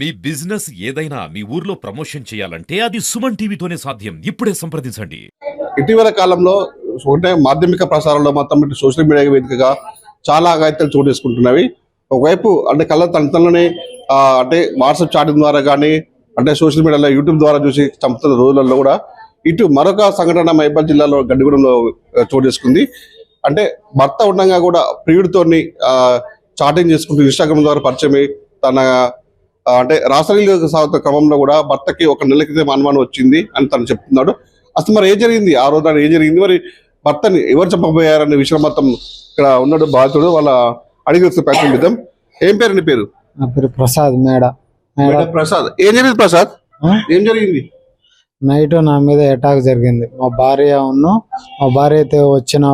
మీ business ఏదైనా మీ ఊర్లో promotion చేయాలంటే అది సుమన్ టీవీతోనే సాధ్యం. ఇప్పుడే సంప్రదించండి. ఇటీవల కాలంలో మాధ్యమిక ప్రసారంలో మొత్తం సోషల్ మీడియా వేదికగా చాలా అఘాయిత్యాలు చోటు చేసుకుంటున్నవి. ఒకవైపు అంటే కళ్ళ తనతలని అంటే వాట్సాప్ చాటింగ్ ద్వారా కానీ అంటే సోషల్ మీడియాలో యూట్యూబ్ ద్వారా చూసి చంపుతున్న రోజులలో కూడా ఇటు మరొక సంఘటన మహిబాద్ జిల్లాలో గడ్డిగూడెంలో చోటు చేసుకుంది. అంటే భర్త ఉండగా కూడా ప్రియుడితోని చాటింగ్ చేసుకుంటూ ఇన్స్టాగ్రామ్ ద్వారా పరిచయమై తన అంటే రాసలీల సాగుతున్న క్రమంలో కూడా భర్తకి ఒక నెల క్రితం అనుమానం వచ్చింది అని తను చెప్తున్నాడు. అసలు మరి ఏం జరిగింది, ఆ రోజు ఏం జరిగింది, మరి భర్తని ఎవరు చంపబోయారనే విషయం మొత్తం ఇక్కడ ఉన్నాడు బాధితుడు. వాళ్ళ అడిగి వచ్చే ప్రయత్నం చేద్దాం. ఏం పేరు నీ పేరు? నా పేరు ప్రసాద్. ప్రసాద్, ఏం జరిగింది ప్రసాద్? ఏం జరిగింది? నైట్ నా మీద అటాక్ జరిగింది. మా భార్యతో వచ్చిన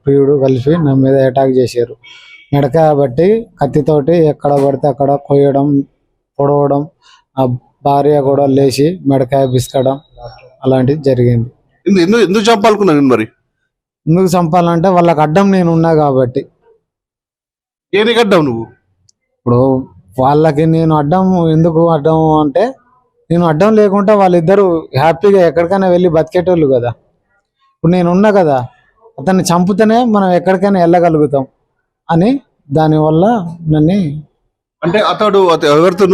ప్రియుడు కలిసి నా మీద అటాక్ చేశారు. మెడకాయ బట్టి కత్తితోటి ఎక్కడ పడితే అక్కడ కొయ్యడం, పొడవడం, ఆ భార్య కూడా లేచి మెడకాయ బిస్కడం అలాంటిది జరిగింది. ఎందుకు చంపాలనుకున్నాను? మరి ఎందుకు చంపాలంటే వాళ్ళకి అడ్డం నేను ఉన్నా కాబట్టి. ఏనికి అడ్డం నువ్వు? ఇప్పుడు వాళ్ళకి నేను ఎందుకు అడ్డం అంటే నేను అడ్డం లేకుండా వాళ్ళిద్దరూ హ్యాపీగా ఎక్కడికైనా వెళ్ళి బతికేటోళ్ళు కదా. ఇప్పుడు నేను ఉన్నా కదా, అతన్ని చంపుతేనే మనం ఎక్కడికైనా వెళ్ళగలుగుతాం అని దానివల్ల నన్ను. అంటే అతడు ఎవరితో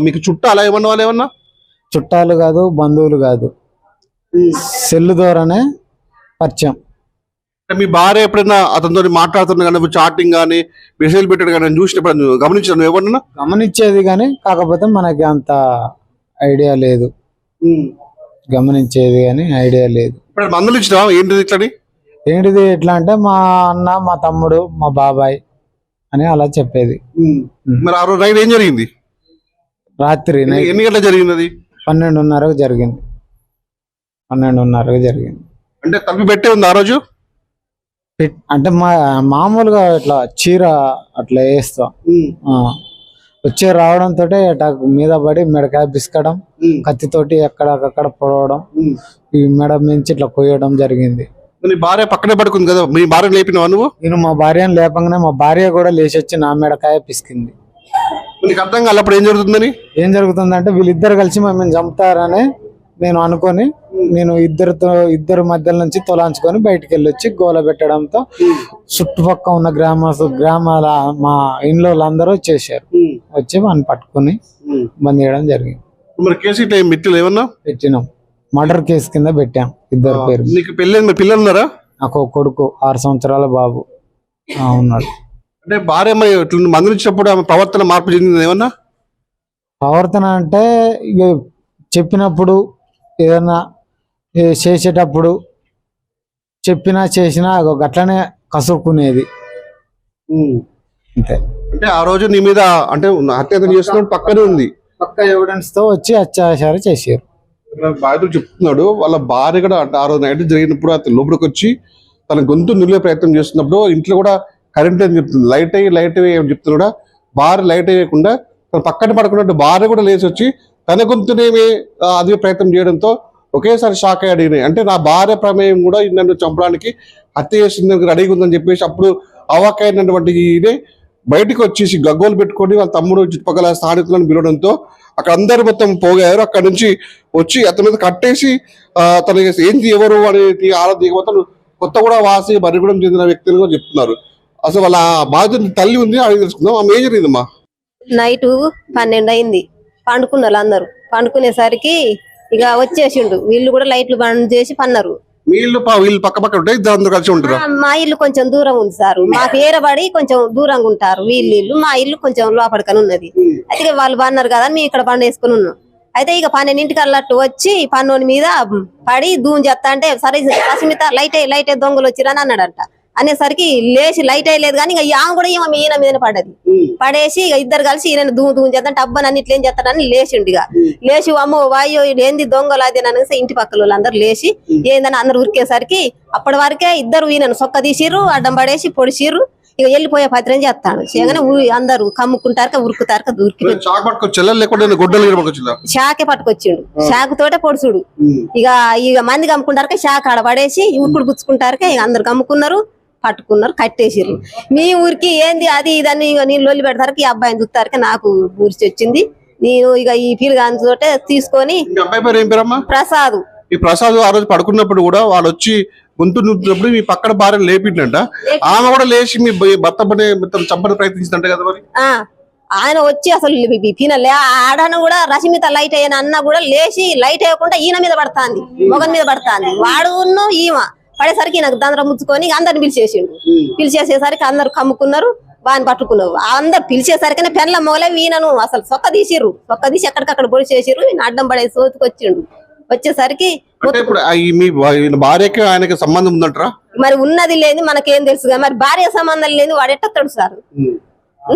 మీకు చుట్టాలా ఏమన్నా? వాళ్ళు ఏమన్నా చుట్టాలు కాదు, బంధువులు కాదు, సెల్ ద్వారానే పరిచయం. మీ భార్య ఎప్పుడైనా అతనితో మాట్లాడుతున్నా కానీ చాటింగ్ కానీ మెసేజ్ పెట్టాడు కానీ చూసినప్పుడు గమనించాను ఎవరన్నా? గమనించేది కానీ కాకపోతే మనకి అంత ఐడియా లేదు. గమనించేది కానీ ఐడియా లేదు. ఇప్పుడు మందులు ఇచ్చినా ఏంటిది ఇట్లని? ఏంటిది ఎట్లా అంటే మా అన్న, మా తమ్ముడు, మా బాబాయ్ అని అలా చెప్పేది. మరి ఆ రోజు నైట్ ఏం జరిగింది? రాత్రి ఎన్ని గంటలకు జరిగింది? అది 12:30కు జరిగింది. 12:30కు జరిగింది. అంటే తలుపు పెట్టే ఉంది ఆ రోజు? అంటే మామూలుగా ఇట్లా చీర అట్లా వేస్తా వచ్చే రావడంతో అటాక్ మీద పడి మెడకాయ బిస్కడం, కత్తితోటి ఎక్కడక్కడ పొడవడం, ఈ మెడ మించి ఇట్లా కొయ్యడం జరిగింది. నీ భార్య పక్కనే పడుకుంది కదా, మీ భార్య లేపినవా నువ్వు? నేను మా భార్యను లేపంగానే మా భార్య కూడా లేచి వచ్చి నా మెడకాయ పిసికింది. నీకు అర్థం కాదు అప్పుడు ఏం జరుగుతుందని? ఏం జరుగుతుందంటే వీళ్ళిద్దరు కలిసి మమ్మల్ని చంపుతారని నేను అనుకొని నేను ఇద్దరు మధ్యలో నుంచి తొలాంచుకొని బయటికి వెళ్ళొచ్చి గోల పెట్టడంతో చుట్టుపక్కల ఉన్న గ్రామాల మా ఇంట్లో వాళ్ళందరూ వచ్చేసారు. వచ్చి వాడిని పట్టుకుని బంద్ చేయడం జరిగింది. మరి కేసు ఏమన్నా పెట్టినాం. మర్డర్ కేసు కింద పెట్టాం. ఇద్దరు పేరు. నీకు పిల్లలు ఉన్నారా? నాకు కొడుకు 6 సంవత్సరాల బాబు ఉన్నాడు. అంటే భార్య మందులు ఇచ్చినప్పుడు ఆమె ప్రవర్తన మార్పు చెందింది ఏమన్నా? ప్రవర్తన అంటే ఇక చెప్పినప్పుడు ఏదన్నా చేసేటప్పుడు చెప్పినా చేసినా గట్లనే కసురుకునేది అంతే. అంటే ఆ రోజు నీ మీద అంటే హత్యాయత్నం చేస్తున్నప్పుడు పక్కనే ఉంది, పక్క ఎవిడెన్స్ తో వచ్చి అత్యాచారం చేశారు. బాధితుడు చెప్తున్నాడు వాళ్ళ భార్య కూడా ఆ రోజు నైట్ జరిగినప్పుడు అతను లోపలికి వచ్చి తన గొంతు నిలిపే ప్రయత్నం చేస్తున్నప్పుడు ఇంట్లో కూడా కరెంట్ అని చెప్తుంది, లైట్ అయ్యి చెప్తున్నా కూడా భార్య లైట్ అయ్యకుండా తన పక్కన పడుకున్నట్టు భార్య కూడా లేచి వచ్చి తన గొంతునేమి అదే ప్రయత్నం చేయడంతో ఒకేసారి షాక్ అయ్యాడు. అంటే నా భార్య ప్రమేయం కూడా నన్ను చంపడానికి హత్య చేసింది రెడీగా ఉందని చెప్పేసి అప్పుడు అవాకైనటువంటి ఇదే బయటకు వచ్చేసి గగ్గోలు పెట్టుకొని వాళ్ళ తమ్ముడు చుట్టుపక్కల స్థానికులను పిలవడంతో అక్కడ అందరు మొత్తం పోగారు. అక్కడ నుంచి వచ్చి అతని మీద కట్టేసి తన ఏంటి ఎవరు అనేది ఆరాధికపోతే కొత్త కూడా వాసి మరిగూడెం చెందిన వ్యక్తులు చెప్తున్నారు. అసలు వాళ్ళ బాధితుని తల్లి ఉంది, అడిగి తెలుసుకుందాం. ఆమె ఏం జరిగిందమ్మా? నైట్ 12 అయింది. పండుకున్నారు అందరు. పండుకునేసరికి ఇక వచ్చేసిండు. వీళ్ళు కూడా లైట్లు బంద్ చేసి పన్నారు. వీళ్ళు పక్క పక్క ఉంటాయి, ఇద్దరు కలిసి ఉంటారు. మా ఇల్లు కొంచెం దూరం ఉంది సార్. మాకు ఏరబడి కొంచెం దూరంగా ఉంటారు వీళ్ళు. మా ఇల్లు కొంచెం లోపలికని ఉన్నది. అయితే వాళ్ళు పన్నారు కదా, మేము ఇక్కడ పండు వేసుకుని ఉన్నాం. అయితే ఇక 12ంటికి అల్లట్టు వచ్చి పన్నోని మీద పడి దూని చేస్తా అంటే సరే అస్మిత లైట్ దొంగలు వచ్చిరని అన్నాడంట. అనేసరికి లేచి లైట్ అయ్యలేదు కానీ ఇక ఆమె కూడా ఈయన మీద పడ్డది. పడేసి ఇక ఇద్దరు కలిసి ఈయన దూని చేద్దాం అబ్బా నన్ను ఇట్లా ఏం చేస్తాడని లేచిండు. ఇక లేచి అమ్మో వాయో ఏంది దొంగలు అది అనేసి ఇంటి పక్కల వాళ్ళందరూ లేచి ఏందని అందరు ఉరికేసరికి అప్పటి వరకే ఇద్దరు ఈయనను సొక్క తీసిర్రు, అడ్డం పడేసి పొడిచిర్రు. ఇక వెళ్ళిపోయే పత్రం చేస్తాడు. చేయగానే అందరు కమ్ముకుంటారు, ఉరుకుతారు, దూరికి షాకే పట్టుకొచ్చిండు. షాకు తోటే పొడుచుడు. ఇక మంది కమ్ముకుంటారు, షాక్ ఆడ పడేసి ఉరుకుడు పుచ్చుకుంటారు. ఇక అందరు కమ్ముకున్నారు, పట్టుకున్నారు, కట్టేసిర్రు. మీ ఊరికి ఏంది అది ఇదని నీళ్ళు లొల్లి పెడతారు. ఈ అబ్బాయిని చూస్తారకి నాకు ఊరిచి వచ్చింది. నేను ఇక ఈ పిల్లగాని తోటే తీసుకొని మీ అబ్బాయి పేరు ఏం పేరమ్మా? ప్రసాద్ ఈ ప్రసాద్ ఆ రోజు పడుకున్నప్పుడు కూడా వాళ్ళు వచ్చి గొంతు నూతున్నప్పుడు మీ పక్కన భార్య లేపిండంట, ఆమె కూడా లేచి మీ భర్త పని మొత్తం చంపని ప్రయత్నించిందంట కదా మరి. ఆయన వచ్చి అసలు పినలే ఆడను కూడా రష్మిత లైట్ అయ్యాను అన్న కూడా లేచి లైట్ వేయకుండా ఈయన మీద పడతాంది, మొగన్ మీద పడతాంది. వాడును ఈమె పడేసరికి నాకు దందర ముచ్చుకొని అందరిని పిలిచేసిండు. పిలిచేసేసరికి అందరు కమ్ముకున్నారు, వాని పట్టుకున్నావు. అందరు పిలిచేసరికి పెన్ల మొగలే ఈయనను అసలు సొక్క తీసిర్రు, సొక్క తీసి ఎక్కడికక్కడ పొడి చేసిర్రు. ఈయన అడ్డం పడే సోతుకు వచ్చిండు. వచ్చేసరికి అంటే ఇప్పుడు మీ భార్యకి ఆయనకి సంబంధం ఉందంటారా? మరి ఉన్నది లేదు మనకేం తెలుసు కదా, మరి భార్య సంబంధం లేదు వాడు ఎట్టస్తాడు సార్?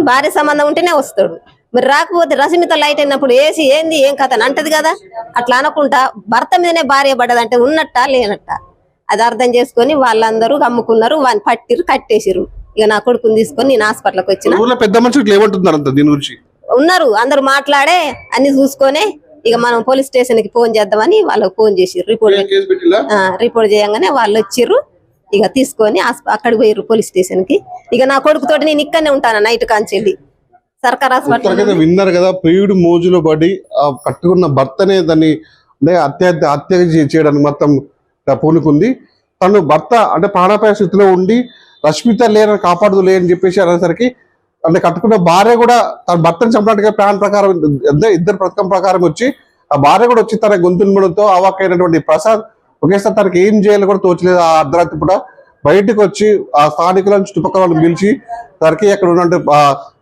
భార్య సంబంధం ఉంటేనే వస్తాడు. మరి రాకపోతే రష్మిత లైట్ అయినప్పుడు వేసి ఏంది ఏం కథ అని అంటది కదా. అట్లా అనకుండా భర్త మీదనే భార్య పడ్డదంటే ఉన్నట్ట లేనట్ట అది అర్థం చేసుకొని వాళ్ళందరూ అమ్ముకున్నారు, వాని పట్టిరు కట్టేసిరు. ఇక నా కొడుకుని తీసుకొని నేను హాస్పిటల్కి వచ్చిన. ఊర్లో పెద్ద మనుషులు ఏమంటున్నారు అంత దీని గురించి? ఉన్నారు అందరు మాట్లాడే అన్ని చూసుకొని ఇక మనం పోలీస్ స్టేషన్ కి ఫోన్ చేద్దామని వాళ్ళకి ఫోన్ చేసిర్రు. రిపోర్ట్ చేయంగానే వాళ్ళు వచ్చిర్రు. ఇక తీసుకొని అక్కడికి పోయిర్రు పోలీస్ స్టేషన్ కి. ఇక నా కొడుకుతోటి నేను ఇక్కడనే ఉంటాను నైట్ కాంచెల్లి సర్కార్ హాస్పిటల్. విన్నారు కదా, ప్రియుడు మోజులో పడి ఆ కట్టుకున్న భర్తనే దాన్ని హత్య చేయడానికి మొత్తం పూనుకుంది. తను భర్త అంటే ప్రాణాపాయ స్థితిలో ఉండి రష్మిత లేని కాపాడుదులే అని చెప్పేసి అనేసరికి అంటే కట్టుకున్న భార్య కూడా తన భర్తను చంపడానికి ప్లాన్ ప్రకారం ఇద్దరు పథకం ప్రకారం వచ్చి ఆ భార్య కూడా వచ్చి తన గొంతునిమడంతో అవాక్కైనటువంటి ప్రసాద్ ఒకేసారి తనకి ఏం చేయాలో కూడా తోచలేదు. ఆ అర్ధరాత్రి పూట బయటకు వచ్చి ఆ స్థానికులను చుట్టుపక్కల వాళ్ళని పిలిచి తనకి అక్కడ ఉన్నట్టు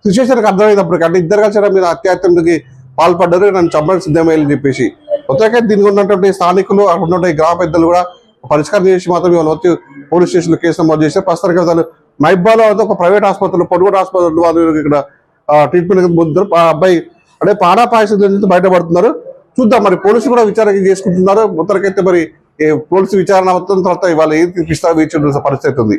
సిచ్యువేషన్కి అర్థమైనప్పటికీ అంటే ఇద్దరు కలిసి మీద అత్యాచారానికి పాల్పడ్డారు, నన్ను చంపడానికి సిద్ధమయ్యాలని చెప్పేసి మొత్తంగా దీనికి ఉన్నటువంటి స్థానికులు అక్కడ ఉన్నటువంటి గ్రామ పెద్దలు కూడా పరిష్కారం చేసి మాత్రం వాళ్ళు వచ్చి పోలీస్ స్టేషన్ లో కేసు నమోదు చేశారు. ప్రస్తుతానికి మైబాలో ఒక ప్రైవేట్ ఆసుపత్రిలో పొడుగుడు ఆసుపత్రులు వాళ్ళు ఇక్కడ ట్రీట్మెంట్ పొందుతారు. ఆ అబ్బాయి అంటే ప్రాణాపాయ నుంచి బయటపడుతున్నారు. చూద్దాం మరి పోలీసులు కూడా విచారణ చేసుకుంటున్నారు. మొత్తానికైతే మరి పోలీసు విచారణ మొత్తం తర్వాత ఇవాళ ఏది తీపిస్తారో వేచి పరిస్థితి ఉంది.